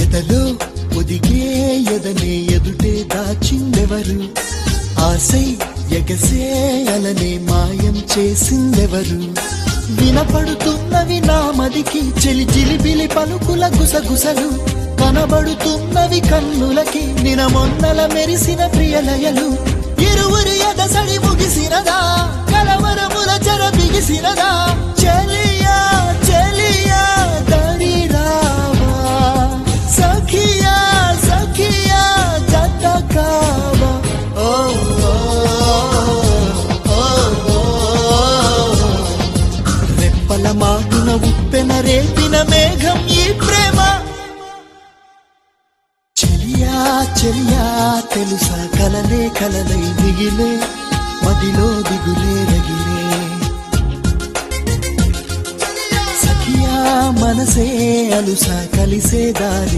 ఎదలో ఒదిగే ఎదనే ఎదుటే దాచిందెవరు, ఆసై ఎగసే అలనే మాయం చేసిందెవరు. వినపడుతున్నవి నా మదికి చెలి చిలిపిలి పలుకుల గుసగుసలు, కనబడుతున్నవి కన్నులకి నినమొన్నల మెరిసిన ప్రియలయలు. ఇరువురి ఎదసడి ముగిసినదా, కలవరముల చెర బిగిసినదా, చెలియా చెలియా దరి రావా, సఖియా సఖియా జత కావా. ఓ రెప్పల మాటున ఉప్పెన రేపిన మేఘం ఈ ప్రేమ. చెలియా చెలియా తెలుసా కలలే కలలై మిగిలే, మదిలో దిగులే రగిలే. సఖియా మనసే అలుసా కలిసే దారి